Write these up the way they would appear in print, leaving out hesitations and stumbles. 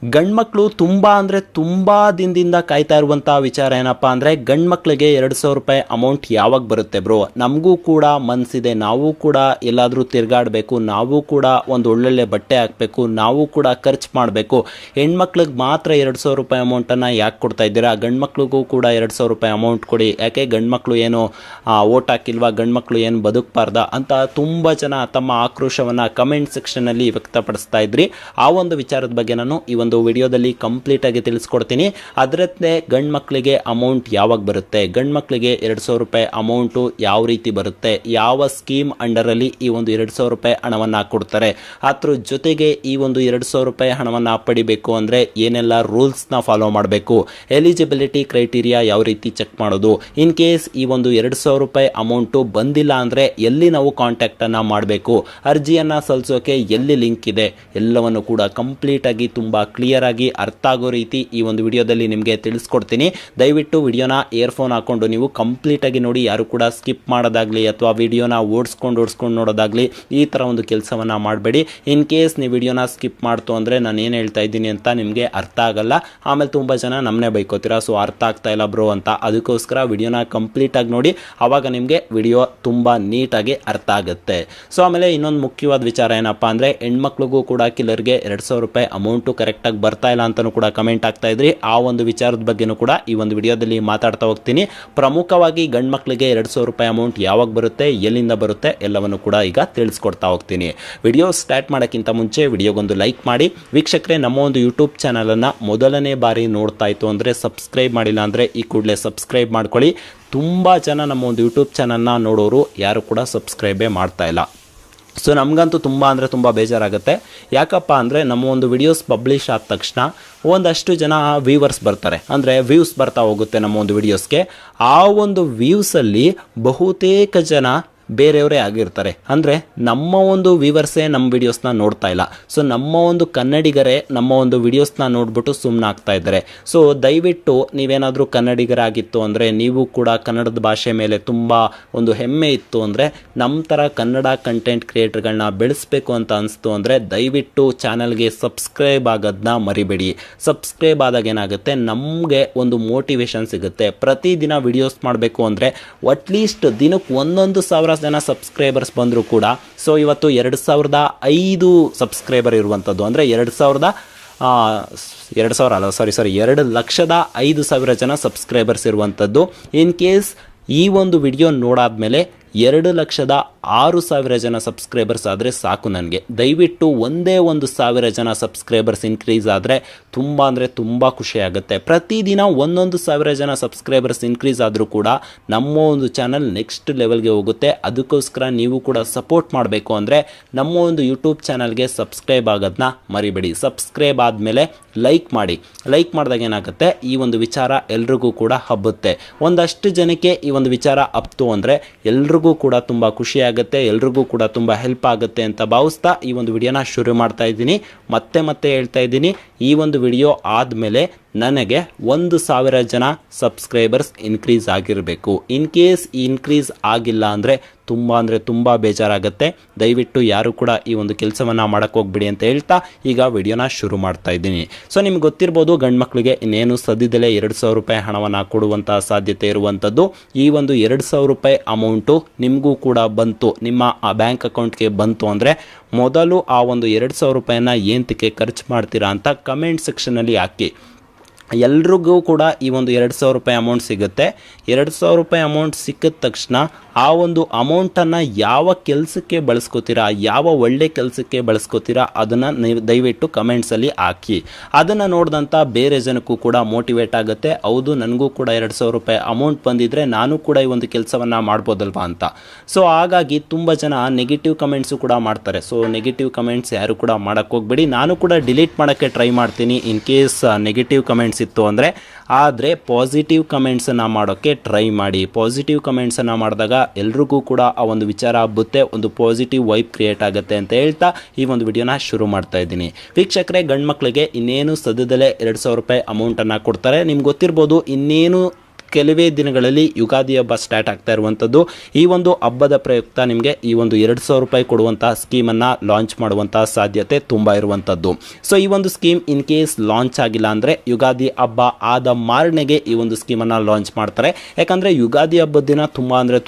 ಗಂಡ್ಮಕ್ಳು ತುಂಬ ಅಂದರೆ ತುಂಬ ದಿನದಿಂದ ಕಾಯ್ತಾ ಇರುವಂಥ ವಿಚಾರ ಏನಪ್ಪ ಅಂದರೆ ಗಂಡ್ಮಕ್ಳಿಗೆ 2,000 ರೂಪಾಯಿ ಅಮೌಂಟ್ ಯಾವಾಗ ಬರುತ್ತೆ ಬ್ರೋ. ನಮಗೂ ಕೂಡ ಮನಸ್ಸಿದೆ, ನಾವು ಕೂಡ ಎಲ್ಲಾದರೂ ತಿರುಗಾಡಬೇಕು, ನಾವು ಕೂಡ ಒಂದು ಒಳ್ಳೊಳ್ಳೆ ಬಟ್ಟೆ ಹಾಕಬೇಕು, ನಾವು ಕೂಡ ಖರ್ಚು ಮಾಡಬೇಕು. ಹೆಣ್ಮಕ್ಳಿಗೆ ಮಾತ್ರ 2,000 ರೂಪಾಯಿ ಅಮೌಂಟನ್ನು ಯಾಕೆ ಕೊಡ್ತಾ ಇದ್ದೀರಾ? ಗಂಡ್ಮಕ್ಳಿಗೂ ಕೂಡ 2,000 ರೂಪಾಯಿ ಅಮೌಂಟ್ ಕೊಡಿ. ಯಾಕೆ ಗಂಡ್ಮಕ್ಳು ಏನು ಓಟ್ ಹಾಕಿಲ್ವಾ, ಗಂಡ್ಮಕ್ಳು ಏನು ಬದುಕಬಾರ್ದ ಅಂತ ತುಂಬ ಜನ ತಮ್ಮ ಆಕ್ರೋಶವನ್ನು ಕಮೆಂಟ್ ಸೆಕ್ಷನಲ್ಲಿ ವ್ಯಕ್ತಪಡಿಸ್ತಾ ಇದ್ರಿ. ಆ ಒಂದು ವಿಚಾರದ ಬಗ್ಗೆ ನಾನು ಈ ಒಂದು ವಿಡಿಯೋದಲ್ಲಿ ಕಂಪ್ಲೀಟ್ ಆಗಿ ತಿಳಿಸ್ಕೊಡ್ತೀನಿ. ಅದರಂತೆ ಗಂಡು ಮಕ್ಕಳಿಗೆ ಅಮೌಂಟ್ ಯಾವಾಗ ಬರುತ್ತೆ, ಗಂಡು ಮಕ್ಕಳಿಗೆ 2,000 ರೂಪಾಯಿ ಅಮೌಂಟು ಯಾವ ರೀತಿ ಬರುತ್ತೆ, ಯಾವ ಸ್ಕೀಮ್ ಅಂಡರಲ್ಲಿ ಈ ಒಂದು 2,000 ರೂಪಾಯಿ ಹಣವನ್ನು ಕೊಡ್ತಾರೆ, ಅದ್ರ ಜೊತೆಗೆ ಈ ಒಂದು 2,000 ರೂಪಾಯಿ ಹಣವನ್ನು ಪಡಿಬೇಕು ಅಂದರೆ ಏನೆಲ್ಲ ರೂಲ್ಸ್ನ ಫಾಲೋ ಮಾಡಬೇಕು, ಎಲಿಜಿಬಿಲಿಟಿ ಕ್ರೈಟೀರಿಯಾ ಯಾವ ರೀತಿ ಚೆಕ್ ಮಾಡೋದು, ಇನ್ ಕೇಸ್ ಈ ಒಂದು 2,000 ರೂಪಾಯಿ ಅಮೌಂಟು ಬಂದಿಲ್ಲ ಅಂದರೆ ಎಲ್ಲಿ ನಾವು ಕಾಂಟ್ಯಾಕ್ಟನ್ನು ಮಾಡಬೇಕು, ಅರ್ಜಿಯನ್ನು ಸಲ್ಲಿಸೋಕೆ ಎಲ್ಲಿ ಲಿಂಕ್ ಇದೆ, ಎಲ್ಲವನ್ನು ಕೂಡ ಕಂಪ್ಲೀಟ್ ಆಗಿ ತುಂಬ ಕ್ಲಿಯರ್ ಆಗಿ ಅರ್ಥ ಆಗೋ ರೀತಿ ಈ ಒಂದು ವಿಡಿಯೋದಲ್ಲಿ ನಿಮಗೆ ತಿಳಿಸ್ಕೊಡ್ತೀನಿ. ದಯವಿಟ್ಟು ವಿಡಿಯೋನ ಇಯರ್ಫೋನ್ ಹಾಕೊಂಡು ನೀವು ಕಂಪ್ಲೀಟ್ ಆಗಿ ನೋಡಿ. ಯಾರು ಕೂಡ ಸ್ಕಿಪ್ ಮಾಡೋದಾಗ್ಲಿ ಅಥವಾ ವಿಡಿಯೋನ ಓಡಿಸ್ಕೊಂಡು ನೋಡೋದಾಗ್ಲಿ ಈ ಥರ ಒಂದು ಕೆಲಸವನ್ನು ಮಾಡಬೇಡಿ. ಇನ್ ಕೇಸ್ ನೀವು ವಿಡಿಯೋನ ಸ್ಕಿಪ್ ಮಾಡ್ತು ಅಂದರೆ ನಾನು ಏನು ಹೇಳ್ತಾ ಇದ್ದೀನಿ ಅಂತ ನಿಮಗೆ ಅರ್ಥ ಆಗಲ್ಲ. ಆಮೇಲೆ ತುಂಬ ಜನ ನಮ್ಮನ್ನೇ ಬೈಕೋತೀರಾ, ಸೊ ಅರ್ಥ ಆಗ್ತಾ ಇಲ್ಲ ಬ್ರೋ ಅಂತ. ಅದಕ್ಕೋಸ್ಕರ ವಿಡಿಯೋನ ಕಂಪ್ಲೀಟ್ ಆಗಿ ನೋಡಿ, ಆವಾಗ ನಿಮಗೆ ವಿಡಿಯೋ ತುಂಬ ನೀಟಾಗಿ ಅರ್ಥ ಆಗುತ್ತೆ. ಸೊ ಆಮೇಲೆ ಇನ್ನೊಂದು ಮುಖ್ಯವಾದ ವಿಚಾರ ಏನಪ್ಪ ಅಂದರೆ ಹೆಣ್ಮಕ್ಳಿಗೂ ಕೂಡ ಕಿಲ್ಲರ್ಗೆ 2,000 ರೂಪಾಯಿ ಅಮೌಂಟು ಕರೆಕ್ಟಾಗಿ ಬರ್ತಾ ಇಲ್ಲ ಅಂತಲೂ ಕೂಡ ಕಮೆಂಟ್ ಆಗ್ತಾ ಇದ್ರಿ. ಆ ಒಂದು ವಿಚಾರದ ಬಗ್ಗೆನೂ ಕೂಡ ಈ ಒಂದು ವಿಡಿಯೋದಲ್ಲಿ ಮಾತಾಡ್ತಾ ಹೋಗ್ತೀನಿ. ಪ್ರಮುಖವಾಗಿ ಗಂಡು ಮಕ್ಕಳಿಗೆ 2,000 ರೂಪಾಯಿ ಅಮೌಂಟ್ ಯಾವಾಗ ಬರುತ್ತೆ, ಎಲ್ಲಿಂದ ಬರುತ್ತೆ ಎಲ್ಲವನ್ನು ಕೂಡ ಈಗ ತಿಳಿಸ್ಕೊಡ್ತಾ ಹೋಗ್ತೀನಿ. ವಿಡಿಯೋ ಸ್ಟಾರ್ಟ್ ಮಾಡೋಕ್ಕಿಂತ ಮುಂಚೆ ವಿಡಿಯೋಗೊಂದು ಲೈಕ್ ಮಾಡಿ. ವೀಕ್ಷಕರೇ, ನಮ್ಮ ಒಂದು ಯೂಟ್ಯೂಬ್ ಚಾನಲನ್ನು ಮೊದಲನೇ ಬಾರಿ ನೋಡ್ತಾ ಇತ್ತು ಅಂದರೆ ಸಬ್ಸ್ಕ್ರೈಬ್ ಮಾಡಿಲ್ಲ ಅಂದರೆ ಈ ಕೂಡಲೇ ಸಬ್ಸ್ಕ್ರೈಬ್ ಮಾಡ್ಕೊಳ್ಳಿ. ತುಂಬ ಜನ ನಮ್ಮ ಒಂದು ಯೂಟ್ಯೂಬ್ ಚಾನಲ್ನ ನೋಡೋರು ಯಾರು ಕೂಡ ಸಬ್ಸ್ಕ್ರೈಬೇ ಮಾಡ್ತಾ ಇಲ್ಲ. ಸೊ ನಮಗಂತೂ ತುಂಬ ಅಂದರೆ ತುಂಬ ಬೇಜಾರಾಗುತ್ತೆ. ಯಾಕಪ್ಪ ಅಂದರೆ ನಮ್ಮ ಒಂದು ವಿಡಿಯೋಸ್ ಪಬ್ಲಿಷ್ ಆದ ತಕ್ಷಣ ಒಂದಷ್ಟು ಜನ ವ್ಯೂವರ್ಸ್ ಬರ್ತಾರೆ, ಅಂದರೆ ವ್ಯೂಸ್ ಬರ್ತಾ ಹೋಗುತ್ತೆ ನಮ್ಮ ಒಂದು ವಿಡಿಯೋಸ್ಗೆ. ಆ ಒಂದು ವ್ಯೂಸಲ್ಲಿ ಬಹುತೇಕ ಜನ ಬೇರೆಯವರೇ ಆಗಿರ್ತಾರೆ. ಅಂದರೆ ನಮ್ಮ ಒಂದು ವ್ಯೂವರ್ಸೇ ನಮ್ಮ ವಿಡಿಯೋಸ್ನ ನೋಡ್ತಾ ಇಲ್ಲ. ಸೊ ನಮ್ಮ ಒಂದು ಕನ್ನಡಿಗರೇ ನಮ್ಮ ಒಂದು ವಿಡಿಯೋಸ್ನ ನೋಡ್ಬಿಟ್ಟು ಸುಮ್ಮನೆ ಆಗ್ತಾ ಇದ್ದಾರೆ. ಸೊ ದಯವಿಟ್ಟು ನೀವೇನಾದರೂ ಕನ್ನಡಿಗರಾಗಿತ್ತು ಅಂದರೆ, ನೀವು ಕೂಡ ಕನ್ನಡದ ಭಾಷೆ ಮೇಲೆ ತುಂಬ ಒಂದು ಹೆಮ್ಮೆ ಇತ್ತು ಅಂದರೆ, ನಮ್ಮ ಥರ ಕನ್ನಡ ಕಂಟೆಂಟ್ ಕ್ರಿಯೇಟರ್ಗಳನ್ನ ಬೆಳೆಸಬೇಕು ಅಂತ ಅನಿಸ್ತು ಅಂದರೆ ದಯವಿಟ್ಟು ಚಾನಲ್ಗೆ ಸಬ್ಸ್ಕ್ರೈಬ್ ಆಗೋದನ್ನ ಮರಿಬೇಡಿ. ಸಬ್ಸ್ಕ್ರೈಬ್ ಆದಾಗ ಏನಾಗುತ್ತೆ, ನಮಗೆ ಒಂದು ಮೋಟಿವೇಶನ್ ಸಿಗುತ್ತೆ. ಪ್ರತಿದಿನ ವಿಡಿಯೋಸ್ ಮಾಡಬೇಕು ಅಂದರೆ ಅಟ್ಲೀಸ್ಟ್ ದಿನಕ್ಕೆ 1,000 ಜನ ಸಬ್ಸ್ಕ್ರೈಬರ್ಸ್ ಬಂದರೂ ಕೂಡ. ಸೊ ಇವತ್ತು 2,005 ಸಬ್ಸ್ಕ್ರೈಬರ್ ಇರುವಂಥದ್ದು, ಅಂದರೆ 2,05,000 ಜನ ಸಬ್ಸ್ಕ್ರೈಬರ್ಸ್ ಇರುವಂಥದ್ದು. ಇನ್ ಕೇಸ್ ಈ ಒಂದು ವಿಡಿಯೋ ನೋಡಾದ್ಮೇಲೆ 2,06,000 ಜನ ಸಬ್ಸ್ಕ್ರೈಬರ್ಸ್ ಆದರೆ ಸಾಕು ನನಗೆ. ದಯವಿಟ್ಟು ಒಂದೇ 1,000 ಜನ ಸಬ್ಸ್ಕ್ರೈಬರ್ಸ್ ಇನ್ಕ್ರೀಸ್ ಆದರೆ ತುಂಬ ಅಂದರೆ ತುಂಬ ಖುಷಿಯಾಗುತ್ತೆ. ಪ್ರತಿದಿನ 1,000 ಜನ ಸಬ್ಸ್ಕ್ರೈಬರ್ಸ್ ಇನ್ಕ್ರೀಸ್ ಆದರೂ ಕೂಡ ನಮ್ಮ ಒಂದು ಚಾನಲ್ ನೆಕ್ಸ್ಟ್ ಲೆವೆಲ್ಗೆ ಹೋಗುತ್ತೆ. ಅದಕ್ಕೋಸ್ಕರ ನೀವು ಕೂಡ ಸಪೋರ್ಟ್ ಮಾಡಬೇಕು ಅಂದರೆ ನಮ್ಮ ಒಂದು ಯೂಟ್ಯೂಬ್ ಚಾನಲ್ಗೆ ಸಬ್ಸ್ಕ್ರೈಬ್ ಆಗೋದನ್ನ ಮರಿಬೇಡಿ. ಸಬ್ಸ್ಕ್ರೈಬ್ ಆದಮೇಲೆ ಲೈಕ್ ಮಾಡಿ. ಲೈಕ್ ಮಾಡಿದಾಗ ಏನಾಗುತ್ತೆ, ಈ ಒಂದು ವಿಚಾರ ಎಲ್ರಿಗೂ ಕೂಡ ಹಬ್ಬುತ್ತೆ. ಒಂದಷ್ಟು ಜನಕ್ಕೆ ಈ ಒಂದು ವಿಚಾರ ಹಬ್ತು ಅಂದರೆ ಎಲ್ರಿಗೂ ಕೂಡ ತುಂಬ ಖುಷಿ ಆಗುತ್ತೆ, ಎಲ್ರಿಗೂ ಕೂಡ ತುಂಬ ಹೆಲ್ಪ್ ಆಗುತ್ತೆ ಅಂತ ಭಾವಿಸ್ತಾ ಈ ಒಂದು ವಿಡಿಯೋನ ಶುರು ಮಾಡ್ತಾ ಇದ್ದೀನಿ. ಮತ್ತೆ ಹೇಳ್ತಾ ಇದ್ದೀನಿ, ಈ ಒಂದು ವಿಡಿಯೋ ಆದಮೇಲೆ ನನಗೆ 1,000 ಜನ ಸಬ್ಸ್ಕ್ರೈಬರ್ಸ್ ಇನ್ಕ್ರೀಸ್ ಆಗಿರಬೇಕು. ಇನ್ ಕೇಸ್ ಇನ್ಕ್ರೀಸ್ ಆಗಿಲ್ಲ ಅಂದರೆ ತುಂಬ ಬೇಜಾರಾಗುತ್ತೆ. ದಯವಿಟ್ಟು ಯಾರು ಕೂಡ ಈ ಒಂದು ಕೆಲಸವನ್ನು ಮಾಡೋಕ್ಕೆ ಹೋಗ್ಬಿಡಿ ಅಂತ ಹೇಳ್ತಾ ಈಗ ವಿಡಿಯೋನ ಶುರು ಮಾಡ್ತಾ ಇದ್ದೀನಿ. ಸೊ ನಿಮ್ಗೆ ಗೊತ್ತಿರ್ಬೋದು, ಗಂಡು ಮಕ್ಕಳಿಗೆ ಇನ್ನೇನು ಸದ್ಯದಲ್ಲೇ 2,000 ರೂಪಾಯಿ ಹಣವನ್ನು ಕೊಡುವಂಥ ಸಾಧ್ಯತೆ ಇರುವಂಥದ್ದು. ಈ ಒಂದು 2,000 ರೂಪಾಯಿ ಅಮೌಂಟು ನಿಮಗೂ ಕೂಡ ಬಂತು, ನಿಮ್ಮ ಆ ಬ್ಯಾಂಕ್ ಅಕೌಂಟ್ಗೆ ಬಂತು ಅಂದರೆ ಮೊದಲು ಆ ಒಂದು 2,000 ರೂಪಾಯಿನ ಏನಕ್ಕೆ ಖರ್ಚು ಮಾಡ್ತೀರಾ ಅಂತ ಕಮೆಂಟ್ ಸೆಕ್ಷನಲ್ಲಿ ಹಾಕಿ. ಎಲ್ರಿಗೂ ಕೂಡ ಈ ಒಂದು 2,000 ರೂಪಾಯಿ ಅಮೌಂಟ್ ಸಿಗುತ್ತೆ. 2,000 ರೂಪಾಯಿ ಅಮೌಂಟ್ ಸಿಕ್ಕಿದ ತಕ್ಷಣ ಆ ಒಂದು ಅಮೌಂಟನ್ನು ಯಾವ ಕೆಲಸಕ್ಕೆ ಬಳಸ್ಕೋತೀರಾ, ಯಾವ ಒಳ್ಳೆ ಕೆಲಸಕ್ಕೆ ಬಳಸ್ಕೋತೀರಾ ಅದನ್ನು ನೀವು ದಯವಿಟ್ಟು ಕಮೆಂಟ್ಸಲ್ಲಿ ಹಾಕಿ. ಅದನ್ನು ನೋಡಿದಂಥ ಬೇರೆ ಜನಕ್ಕೂ ಕೂಡ ಮೋಟಿವೇಟ್ ಆಗುತ್ತೆ. ಹೌದು, ನನಗೂ ಕೂಡ 2,000 ರೂಪಾಯಿ ಅಮೌಂಟ್ ಬಂದಿದ್ದರೆ ನಾನು ಕೂಡ ಈ ಒಂದು ಕೆಲಸವನ್ನು ಮಾಡ್ಬೋದಲ್ವಾ ಅಂತ. ಸೊ ಹಾಗಾಗಿ ತುಂಬ ಜನ ನೆಗೆಟಿವ್ ಕಮೆಂಟ್ಸು ಕೂಡ ಮಾಡ್ತಾರೆ. ಸೊ ನೆಗೆಟಿವ್ ಕಮೆಂಟ್ಸ್ ಯಾರು ಕೂಡ ಮಾಡೋಕ್ಕೆ ಹೋಗ್ಬೇಡಿ. ನಾನು ಕೂಡ ಡಿಲೀಟ್ ಮಾಡೋಕ್ಕೆ ಟ್ರೈ ಮಾಡ್ತೀನಿ ಇನ್ ಕೇಸ್ ನೆಗೆಟಿವ್ ಕಮೆಂಟ್ಸ್ ಇತ್ತು ಅಂದರೆ. ಆದರೆ ಪಾಸಿಟಿವ್ ಕಮೆಂಟ್ಸನ್ನು ಮಾಡೋಕ್ಕೆ ಟ್ರೈ ಮಾಡಿ. ಪಾಸಿಟಿವ್ ಕಮೆಂಟ್ಸನ್ನು ಮಾಡಿದಾಗ ಎಲ್ರಿಗೂ ಕೂಡ ಆ ಒಂದು ವಿಚಾರ ಹಬ್ಬುತ್ತೆ, ಒಂದು ಪಾಸಿಟಿವ್ ವೈಬ್ ಕ್ರಿಯೇಟ್ ಆಗುತ್ತೆ ಅಂತ ಹೇಳ್ತಾ ಈ ಒಂದು ವಿಡಿಯೋನ ಶುರು ಮಾಡ್ತಾ ಇದ್ದೀನಿ. ವೀಕ್ಷಕರೇ, ಗಂಡು ಮಕ್ಕಳಿಗೆ ಇನ್ನೇನು ಸದ್ಯದಲ್ಲೇ 2,000 ರೂಪಾಯಿ ಅಮೌಂಟನ್ನು ಕೊಡ್ತಾರೆ. ನಿಮ್ಗೆ ಗೊತ್ತಿರ್ಬೋದು, ಇನ್ನೇನು ಕೆಲವೇ ದಿನಗಳಲ್ಲಿ ಯುಗಾದಿ ಹಬ್ಬ ಸ್ಟಾರ್ಟ್ ಆಗ್ತಾ ಇರುವಂಥದ್ದು. ಈ ಒಂದು ಹಬ್ಬದ ಪ್ರಯುಕ್ತ ನಿಮಗೆ ಈ ಒಂದು 2,000 ರೂಪಾಯಿ ಕೊಡುವಂಥ ಸ್ಕೀಮನ್ನು ಲಾಂಚ್ ಮಾಡುವಂಥ ಸಾಧ್ಯತೆ ತುಂಬ ಇರುವಂಥದ್ದು. ಸೊ ಈ ಒಂದು ಸ್ಕೀಮ್ ಇನ್ ಕೇಸ್ ಲಾಂಚ್ ಆಗಿಲ್ಲ ಅಂದರೆ ಯುಗಾದಿ ಹಬ್ಬ ಆದ ಮಾರನೆಗೆ ಈ ಒಂದು ಸ್ಕೀಮನ್ನು ಲಾಂಚ್ ಮಾಡ್ತಾರೆ. ಯಾಕಂದರೆ ಯುಗಾದಿ ಹಬ್ಬದ ದಿನ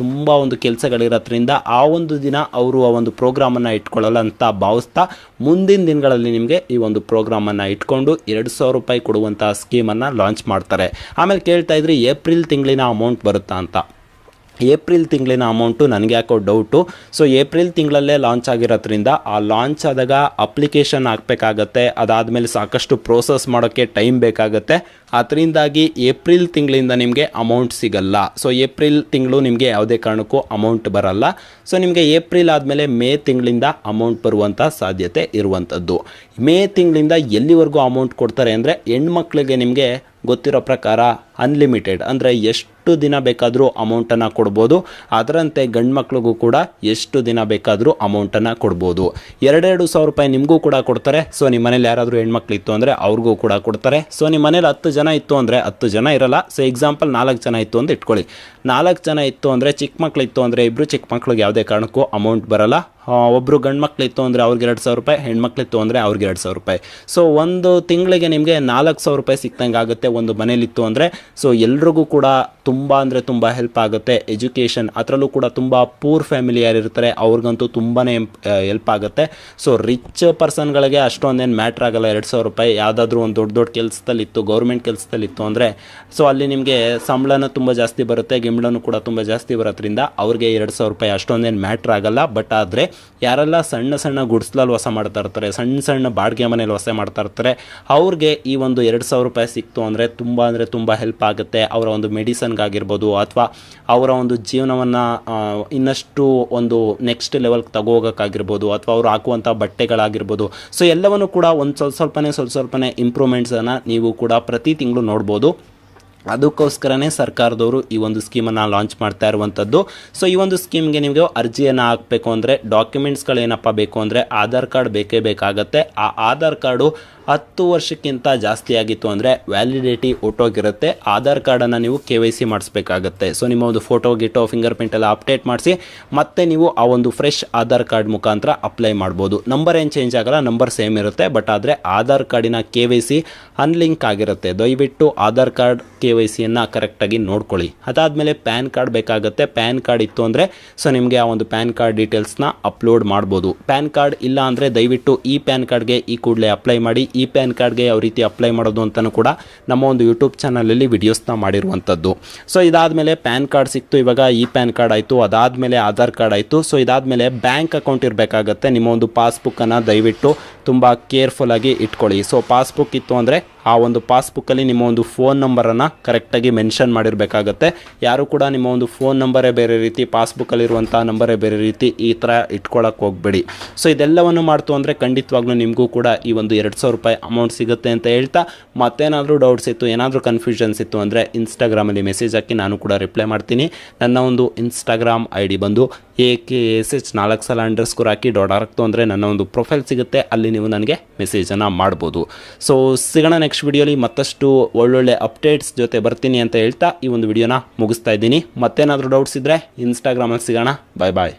ತುಂಬ ಒಂದು ಕೆಲಸಗಳಿರೋದ್ರಿಂದ ಆ ಒಂದು ದಿನ ಅವರು ಆ ಒಂದು ಪ್ರೋಗ್ರಾಮನ್ನು ಇಟ್ಕೊಳ್ಳಲ್ಲ ಅಂತ ಭಾವಿಸ್ತಾ ಮುಂದಿನ ದಿನಗಳಲ್ಲಿ ನಿಮಗೆ ಈ ಒಂದು ಪ್ರೋಗ್ರಾಮನ್ನು ಇಟ್ಕೊಂಡು 2,000 ರೂಪಾಯಿ ಕೊಡುವಂಥ ಸ್ಕೀಮನ್ನು ಲಾಂಚ್ ಮಾಡ್ತಾರೆ. ಆಮೇಲೆ ಕೇಳ್ತಾ ಇದ್ರಿ ಏಪ್ರಿಲ್ ತಿಂಗಳಿನ ಅಮೌಂಟ್ ಬರುತ್ತಾ ಅಂತ. ಏಪ್ರಿಲ್ ತಿಂಗಳಿನ ಅಮೌಂಟು ನನಗೆ ಯಾಕೋ ಡೌಟು. ಸೊ ಏಪ್ರಿಲ್ ತಿಂಗಳಲ್ಲೇ ಲಾಂಚ್ ಆಗಿರೋದ್ರಿಂದ ಆ ಲಾಂಚ್ ಆದಾಗ ಅಪ್ಲಿಕೇಶನ್ ಹಾಕಬೇಕಾಗತ್ತೆ, ಅದಾದಮೇಲೆ ಸಾಕಷ್ಟು ಪ್ರೋಸೆಸ್ ಮಾಡೋಕ್ಕೆ ಟೈಮ್ ಬೇಕಾಗುತ್ತೆ. ಅದರಿಂದಾಗಿ ಏಪ್ರಿಲ್ ತಿಂಗಳಿಂದ ನಿಮಗೆ ಅಮೌಂಟ್ ಸಿಗಲ್ಲ. ಸೊ ಏಪ್ರಿಲ್ ತಿಂಗಳು ನಿಮಗೆ ಯಾವುದೇ ಕಾರಣಕ್ಕೂ ಅಮೌಂಟ್ ಬರಲ್ಲ. ಸೊ ನಿಮಗೆ ಏಪ್ರಿಲ್ ಆದಮೇಲೆ ಮೇ ತಿಂಗಳಿಂದ ಅಮೌಂಟ್ ಬರುವಂಥ ಸಾಧ್ಯತೆ ಇರುವಂಥದ್ದು. ಮೇ ತಿಂಗಳಿಂದ ಎಲ್ಲಿವರೆಗೂ ಅಮೌಂಟ್ ಕೊಡ್ತಾರೆ ಅಂದರೆ ಹೆಣ್ಮಕ್ಳಿಗೆ ನಿಮಗೆ ಗೊತ್ತಿರೋ ಪ್ರಕಾರ ಅನ್ಲಿಮಿಟೆಡ್, ಅಂದರೆ ಎಷ್ಟು ದಿನ ಬೇಕಾದರೂ ಅಮೌಂಟನ್ನು ಕೊಡ್ಬೋದು. ಅದರಂತೆ ಗಂಡು ಮಕ್ಳಿಗೂ ಕೂಡ ಎಷ್ಟು ದಿನ ಬೇಕಾದರೂ ಅಮೌಂಟನ್ನು ಕೊಡ್ಬೋದು. 2,000 ರೂಪಾಯಿ ನಿಮಗೂ ಕೂಡ ಕೊಡ್ತಾರೆ. ಸೊ ನಿಮ್ಮ ಮನೇಲಿ ಯಾರಾದರೂ ಹೆಣ್ಮಕ್ಳು ಇತ್ತು ಅಂದರೆ ಅವ್ರಿಗೂ ಕೂಡ ಕೊಡ್ತಾರೆ. ಸೊ ನಿಮ್ಮ ಮನೇಲಿ 10 ಜನ ಇತ್ತು ಅಂದರೆ 10 ಜನ ಇರಲ್ಲ. ಸೊ ಎಕ್ಸಾಂಪಲ್ 4 ಜನ ಇತ್ತು ಅಂತ ಇಟ್ಕೊಳ್ಳಿ. 4 ಜನ ಇತ್ತು ಅಂದರೆ ಚಿಕ್ಕ ಮಕ್ಳು ಇತ್ತು ಅಂದರೆ ಇಬ್ಬರು ಚಿಕ್ಕ ಮಕ್ಳಿಗೆ ಯಾವುದೇ ಕಾರಣಕ್ಕೂ ಅಮೌಂಟ್ ಬರಲ್ಲ. ಒಬ್ಬರು ಗಂಡು ಮಕ್ಳಿತ್ತು ಅಂದರೆ ಅವ್ರಿಗೆ 2,000 ರೂಪಾಯಿ, ಹೆಣ್ಮಕ್ಳಿತ್ತು ಅಂದರೆ ಅವ್ರಿಗೆ 2,000 ರೂಪಾಯಿ. ಸೊ ಒಂದು ತಿಂಗಳಿಗೆ ನಿಮಗೆ 4,000 ರೂಪಾಯಿ ಸಿಕ್ತಂಗೆ ಆಗುತ್ತೆ ಒಂದು ಮನೇಲಿತ್ತು ಅಂದರೆ. ಸೊ ಎಲ್ರಿಗೂ ಕೂಡ ತುಂಬ ಹೆಲ್ಪ್ ಆಗುತ್ತೆ. ಎಜುಕೇಷನ್ ಅದರಲ್ಲೂ ಕೂಡ ತುಂಬ ಪೂರ್ ಫ್ಯಾಮಿಲಿ ಯಾರಿರ್ತಾರೆ ಅವ್ರಿಗಂತೂ ತುಂಬಾ ಹೆಲ್ಪ್ ಆಗುತ್ತೆ. ಸೊ ರಿಚ್ ಪರ್ಸನ್ಗಳಿಗೆ ಅಷ್ಟೊಂದೇನು ಮ್ಯಾಟ್ರ್ ಆಗಲ್ಲ 2,000 ರೂಪಾಯಿ. ಯಾವುದಾದ್ರೂ ಒಂದು ದೊಡ್ಡ ಕೆಲಸದಲ್ಲಿತ್ತು, ಗೌರ್ಮೆಂಟ್ ಕೆಲಸದಲ್ಲಿತ್ತು ಅಂದರೆ ಸೊ ಅಲ್ಲಿ ನಿಮಗೆ ಸಂಬಳನೂ ತುಂಬ ಜಾಸ್ತಿ ಬರುತ್ತೆ, ಗಿಂಬಳನೂ ಕೂಡ ತುಂಬ ಜಾಸ್ತಿ ಬರೋದ್ರಿಂದ ಅವ್ರಿಗೆ 2,000 ರೂಪಾಯಿ ಅಷ್ಟೊಂದೇನು ಮ್ಯಾಟ್ರ್ ಆಗಲ್ಲ. ಬಟ್ ಆದರೆ ಯಾರೆಲ್ಲ ಸಣ್ಣ ಗುಡ್ಸ್ಲಲ್ಲಿ ವಾಸ ಮಾಡ್ತಾ ಇರ್ತಾರೆ, ಸಣ್ಣ ಬಾಡಿಗೆ ಮನೇಲಿ ವಾಸ ಮಾಡ್ತಾ ಇರ್ತಾರೆ, ಅವ್ರಿಗೆ ಈ ಒಂದು 2,000 ರೂಪಾಯಿ ಸಿಕ್ತು ಅಂದರೆ ತುಂಬ ಹೆಲ್ಪ್ ಆಗುತ್ತೆ. ಅವರ ಒಂದು ಮೆಡಿಸನ್ಗಾಗಿರ್ಬೋದು ಅಥವಾ ಅವರ ಒಂದು ಜೀವನವನ್ನು ಇನ್ನಷ್ಟು ಒಂದು ನೆಕ್ಸ್ಟ್ ಲೆವೆಲ್ಗೆ ತಗೋಗೋಕ್ಕಾಗಿರ್ಬೋದು ಅಥವಾ ಅವರು ಹಾಕುವಂಥ ಬಟ್ಟೆಗಳಾಗಿರ್ಬೋದು. ಸೊ ಎಲ್ಲವನ್ನು ಕೂಡ ಒಂದು ಸ್ವಲ್ಪನೇ ಇಂಪ್ರೂವ್ಮೆಂಟ್ಸನ್ನು ನೀವು ಕೂಡ ಪ್ರತಿ ತಿಂಗಳು ನೋಡ್ಬೋದು. ಅದಕ್ಕೋಸ್ಕರನೇ ಸರ್ಕಾರದವರು ಈ ಒಂದು ಸ್ಕೀಮನ್ನು ಲಾಂಚ್ ಮಾಡ್ತಾ ಇರುವಂಥದ್ದು. ಸೊ ಈ ಒಂದು ಸ್ಕೀಮ್ಗೆ ನಿಮಗೆ ಅರ್ಜಿಯನ್ನು ಹಾಕಬೇಕು ಅಂದರೆ ಡಾಕ್ಯುಮೆಂಟ್ಸ್ಗಳೇನಪ್ಪ ಬೇಕು ಅಂದರೆ ಆಧಾರ್ ಕಾರ್ಡ್ ಬೇಕೇ ಬೇಕಾಗತ್ತೆ. ಆ ಆಧಾರ್ ಕಾರ್ಡು 10 ವರ್ಷಕ್ಕಿಂತ ಜಾಸ್ತಿ ಆಗಿತ್ತು ಅಂದರೆ ವ್ಯಾಲಿಡಿಟಿ ಹೊಟ್ಟೋಗಿರುತ್ತೆ. ಆಧಾರ್ ಕಾರ್ಡನ್ನು ನೀವು KYC ಮಾಡಿಸ್ಬೇಕಾಗತ್ತೆ. ಸೊ ನಿಮ್ಮ ಒಂದು ಫೋಟೋ ಫಿಂಗರ್ ಪ್ರಿಂಟ್ ಎಲ್ಲ ಅಪ್ಡೇಟ್ ಮಾಡಿಸಿ ಮತ್ತೆ ನೀವು ಆ ಒಂದು ಫ್ರೆಶ್ ಆಧಾರ್ ಕಾರ್ಡ್ ಮುಖಾಂತರ ಅಪ್ಲೈ ಮಾಡ್ಬೋದು. ನಂಬರ್ ಏನು ಚೇಂಜ್ ಆಗಲ್ಲ, ನಂಬರ್ ಸೇಮ್ ಇರುತ್ತೆ. ಬಟ್ ಆದರೆ ಆಧಾರ್ ಕಾರ್ಡಿನ KYC ಅನ್ಲಿಂಕ್ ಆಗಿರುತ್ತೆ. ದಯವಿಟ್ಟು ಆಧಾರ್ ಕಾರ್ಡ್ KYCಯನ್ನು ಕರೆಕ್ಟಾಗಿ ನೋಡ್ಕೊಳ್ಳಿ. ಅದಾದಮೇಲೆ ಪ್ಯಾನ್ ಕಾರ್ಡ್ ಬೇಕಾಗುತ್ತೆ. ಪ್ಯಾನ್ ಕಾರ್ಡ್ ಇತ್ತು ಅಂದರೆ ಸೊ ನಿಮಗೆ ಆ ಒಂದು ಪ್ಯಾನ್ ಕಾರ್ಡ್ ಡೀಟೇಲ್ಸ್ನ ಅಪ್ಲೋಡ್ ಮಾಡ್ಬೋದು. ಪ್ಯಾನ್ ಕಾರ್ಡ್ ಇಲ್ಲ ಅಂದರೆ ದಯವಿಟ್ಟು ಈ ಪ್ಯಾನ್ ಕಾರ್ಡ್ಗೆ ಈ ಕೂಡಲೇ ಅಪ್ಲೈ ಮಾಡಿ. ಈ ಪ್ಯಾನ್ ಕಾರ್ಡ್ಗೆ ಯಾವ ರೀತಿ ಅಪ್ಲೈ ಮಾಡೋದು ಅಂತಲೂ ಕೂಡ ನಮ್ಮ ಒಂದು ಯೂಟ್ಯೂಬ್ ಚಾನಲಲ್ಲಿ ವಿಡಿಯೋಸ್ನ ಮಾಡಿರುವಂಥದ್ದು. ಸೊ ಇದಾದಮೇಲೆ ಪ್ಯಾನ್ ಕಾರ್ಡ್ ಸಿಕ್ತು, ಇವಾಗ ಈ ಪ್ಯಾನ್ ಕಾರ್ಡ್ ಆಯಿತು, ಅದಾದಮೇಲೆ ಆಧಾರ್ ಕಾರ್ಡ್ ಆಯಿತು. ಸೊ ಇದಾದಮೇಲೆ ಬ್ಯಾಂಕ್ ಅಕೌಂಟ್ ಇರಬೇಕಾಗತ್ತೆ. ನಿಮ್ಮ ಒಂದು ಪಾಸ್ಬುಕ್ಕನ್ನು ದಯವಿಟ್ಟು ತುಂಬ ಕೇರ್ಫುಲ್ಲಾಗಿ ಇಟ್ಕೊಳ್ಳಿ. ಸೊ ಪಾಸ್ಬುಕ್ ಇತ್ತು ಅಂದರೆ ಆ ಒಂದು ಪಾಸ್ಬುಕ್ಕಲ್ಲಿ ನಿಮ್ಮ ಒಂದು ಫೋನ್ ನಂಬರನ್ನು ಕರೆಕ್ಟಾಗಿ ಮೆನ್ಷನ್ ಮಾಡಿರಬೇಕಾಗತ್ತೆ. ಯಾರು ಕೂಡ ನಿಮ್ಮ ಒಂದು ಫೋನ್ ನಂಬರೇ ಬೇರೆ ರೀತಿ, ಪಾಸ್ಬುಕ್ಕಲ್ಲಿರುವಂಥ ನಂಬರೇ ಬೇರೆ ರೀತಿ ಈ ಥರ ಇಟ್ಕೊಳ್ಳೋಕೆ ಹೋಗಬೇಡಿ. ಸೊ ಇದೆಲ್ಲವನ್ನು ಮಾಡ್ತು ಅಂದರೆ ಖಂಡಿತವಾಗ್ಲೂ ನಿಮಗೂ ಕೂಡ ಈ ಒಂದು 2,000 ರೂಪಾಯಿ ಅಮೌಂಟ್ ಸಿಗುತ್ತೆ ಅಂತ ಹೇಳ್ತಾ, ಮತ್ತೇನಾದರೂ ಡೌಟ್ಸ್ ಇತ್ತು, ಏನಾದರೂ ಕನ್ಫ್ಯೂಷನ್ಸ್ ಇತ್ತು ಅಂದರೆ ಇನ್ಸ್ಟಾಗ್ರಾಮಲ್ಲಿ ಮೆಸೇಜ್ ಹಾಕಿ, ನಾನು ಕೂಡ ರಿಪ್ಲೈ ಮಾಡ್ತೀನಿ. ನನ್ನ ಒಂದು ಇನ್ಸ್ಟಾಗ್ರಾಮ್ ID ಬಂದು AKSH 4 ಸಲ ಅಂಡರ್ಸ್ಕೋರ್ ಹಾಕಿ .arc ಅಂದರೆ ನನ್ನ ಒಂದು ಪ್ರೊಫೈಲ್ ಸಿಗುತ್ತೆ. ಅಲ್ಲಿ ನೀವು ನನಗೆ ಮೆಸೇಜನ್ನು ಮಾಡ್ಬೋದು. ಸೊ ಸಿಗೋಣ ನೆಕ್ಸ್ಟ್ ವಿಡಿಯೋಲಿ ಮತ್ತಷ್ಟು ಒಳ್ಳೊಳ್ಳೆ ಅಪ್ಡೇಟ್ಸ್ ಜೊತೆ ಬರ್ತೀನಿ ಅಂತ ಹೇಳ್ತಾ ಈ ಒಂದು ವಿಡಿಯೋನ ಮುಗಿಸ್ತಾ ಇದ್ದೀನಿ. ಮತ್ತೇನಾದರೂ ಡೌಟ್ಸ್ ಇದ್ದರೆ ಇನ್ಸ್ಟಾಗ್ರಾಮಲ್ಲಿ ಸಿಗೋಣ. ಬಾಯ್.